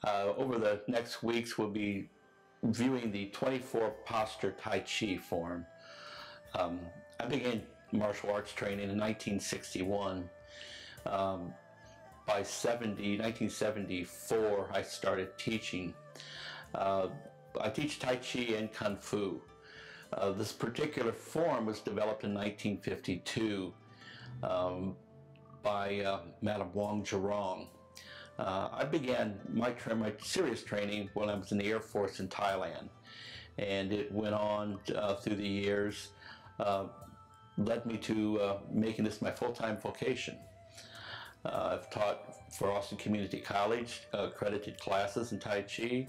Over the next weeks, we'll be viewing the 24 posture Tai Chi form. I began martial arts training in 1961. By 1974, I started teaching. I teach Tai Chi and Kung Fu. This particular form was developed in 1952 by Madame Wong Zhirong. I began my serious training when I was in the Air Force in Thailand, and it went on through the years, led me to making this my full-time vocation. I've taught for Austin Community College accredited classes in Tai Chi.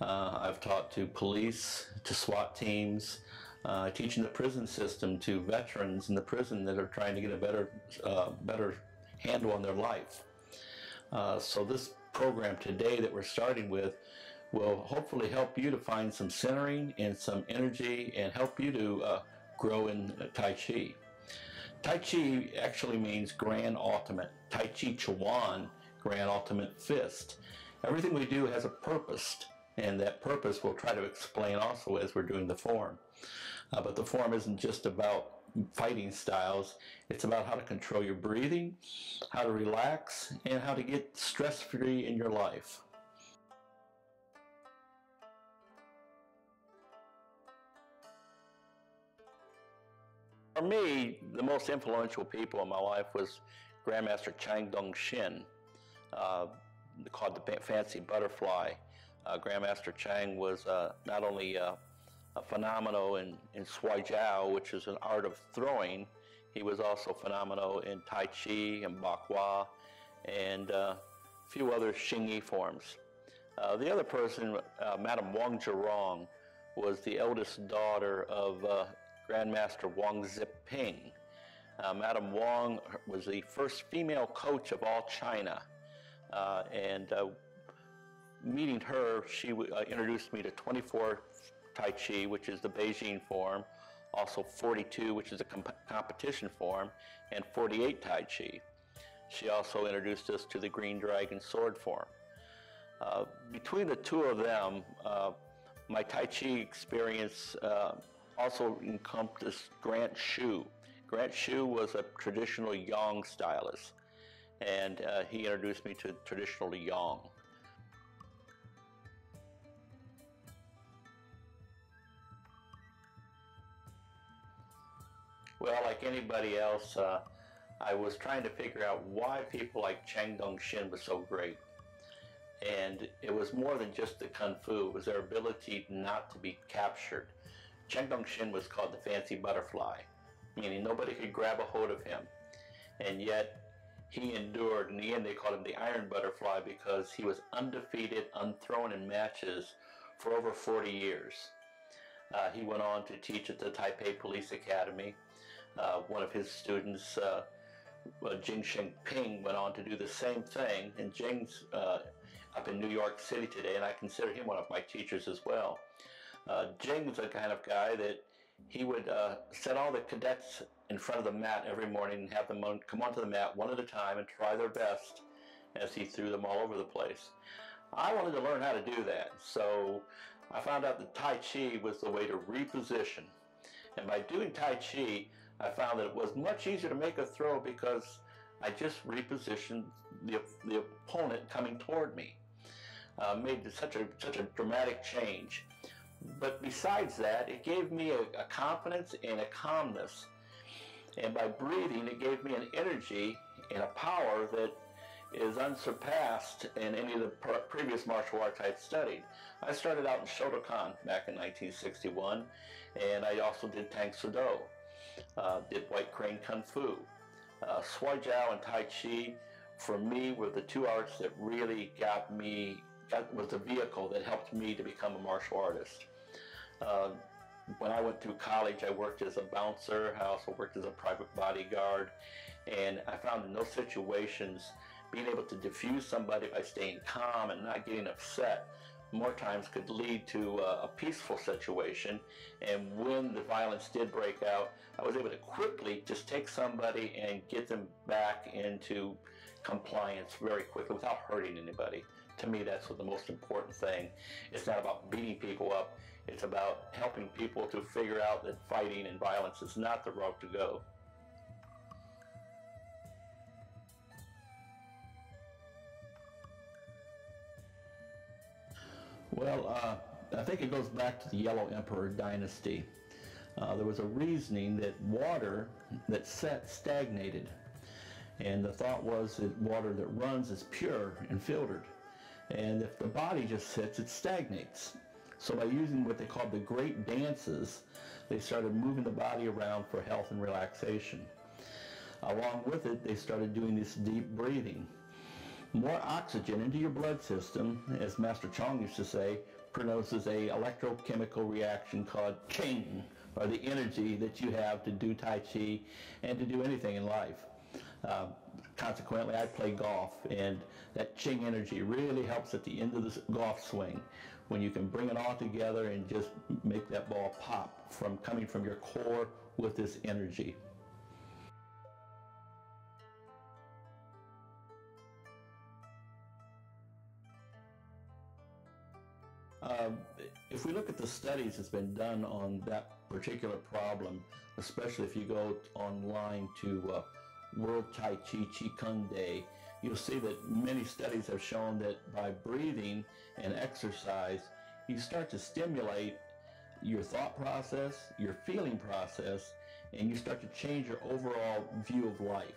I've taught to police, to SWAT teams, teaching the prison system to veterans in the prison that are trying to get a better handle on their life. So this program today that we're starting with will hopefully help you to find some centering and some energy and help you to grow in Tai Chi. Tai Chi actually means grand ultimate. Tai Chi Chuan, grand ultimate fist. Everything we do has a purpose, and that purpose we'll try to explain also as we're doing the form. But the form isn't just about fighting styles. It's about how to control your breathing, how to relax, and how to get stress-free in your life. For me, the most influential people in my life was Grandmaster Chang Dong-Shin, called the Fancy Butterfly. Grandmaster Chang was not only a phenomenal in Sui Jiao, which is an art of throwing. He was also phenomenal in Tai Chi and Bakwa and a few other Xingyi forms. The other person, Madame Wong Zhirong, was the eldest daughter of Grandmaster Wang Ziping. Madame Wong was the first female coach of all China, and meeting her, she introduced me to 24 Tai Chi, which is the Beijing form, also 42, which is a competition form, and 48 Tai Chi. She also introduced us to the Green Dragon sword form. Between the two of them, my Tai Chi experience also encompassed Grant Shu. Grant Shu was a traditional Yang stylist, and he introduced me to traditional Yang. Well, like anybody else, I was trying to figure out why people like Chang Dong-Shin was so great. And it was more than just the Kung Fu, it was their ability not to be captured. Chang Dong-Shin was called the Fancy Butterfly, meaning nobody could grab a hold of him. And yet he endured. In the end, they called him the Iron Butterfly because he was undefeated, unthrown in matches for over 40 years. He went on to teach at the Taipei Police Academy. One of his students, Jing Shengping, went on to do the same thing, and Jing's up in New York City today, and I consider him one of my teachers as well. Jing was the kind of guy that he would set all the cadets in front of the mat every morning and have them come onto the mat one at a time and try their best as he threw them all over the place. I wanted to learn how to do that, so I found out that Tai Chi was the way to reposition. And by doing Tai Chi, I found that it was much easier to make a throw because I just repositioned the opponent coming toward me. Made such a dramatic change. But besides that, it gave me a confidence and a calmness. And by breathing, it gave me an energy and a power that is unsurpassed in any of the previous martial arts I'd studied. I started out in Shotokan back in 1961, and I also did Tang Soo Do, did White Crane Kung Fu. Sui Jiao and Tai Chi, for me, were the two arts that really was the vehicle that helped me to become a martial artist. When I went through college, I worked as a bouncer. I also worked as a private bodyguard, and I found in those situations, being able to diffuse somebody by staying calm and not getting upset more times could lead to a peaceful situation. And when the violence did break out, I was able to quickly just take somebody and get them back into compliance very quickly without hurting anybody. to me, that's what the most important thing. It's not about beating people up. It's about helping people to figure out that fighting and violence is not the road to go. Well, I think it goes back to the Yellow Emperor dynasty. There was a reasoning that water that set stagnated. And the thought was that water that runs is pure and filtered. And if the body just sits, it stagnates. So by using what they called the great dances, they started moving the body around for health and relaxation. Along with it, they started doing this deep breathing. More oxygen into your blood system, as Master Chong used to say, produces a electrochemical reaction called Qing, or the energy that you have to do Tai Chi and to do anything in life. Consequently, I play golf, and that Qing energy really helps at the end of the golf swing when you can bring it all together and just make that ball pop from coming from your core with this energy. If we look at the studies that's been done on that particular problem, especially if you go online to World Tai Chi Chi Kung Day, you'll see that many studies have shown that by breathing and exercise, you start to stimulate your thought process, your feeling process, and you start to change your overall view of life.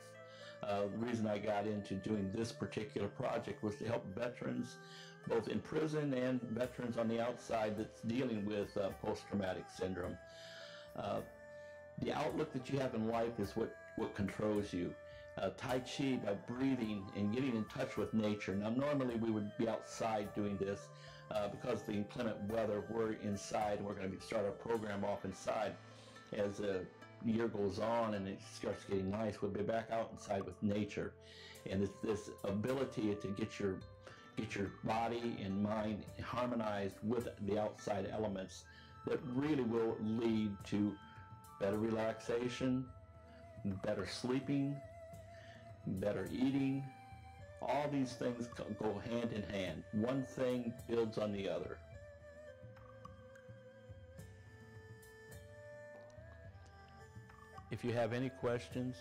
The reason I got into doing this particular project was to help veterans, both in prison and veterans on the outside that's dealing with post-traumatic syndrome. The outlook that you have in life is what controls you. Tai Chi, by breathing and getting in touch with nature. Now normally we would be outside doing this because of the inclement weather. We're inside, and we're going to start our program off inside. As the year goes on and it starts getting nice, we'll be back out inside with nature. And it's this ability to get your body and mind harmonized with the outside elements that really will lead to better relaxation, better sleeping, better eating. All these things go hand in hand. One thing builds on the other. If you have any questions,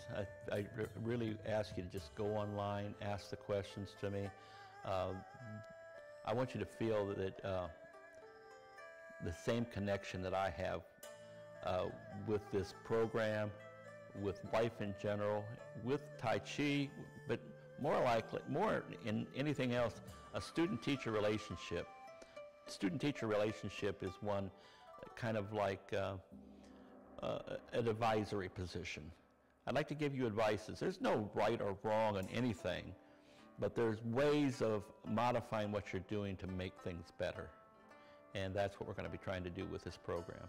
I really ask you to just go online, ask the questions to me. I want you to feel that the same connection that I have with this program, with life in general, with Tai Chi, but more in anything else, a student-teacher relationship. Student-teacher relationship is one kind of like an advisory position. I'd like to give you advices. There's no right or wrong on anything, but there's ways of modifying what you're doing to make things better. And that's what we're going to be trying to do with this program.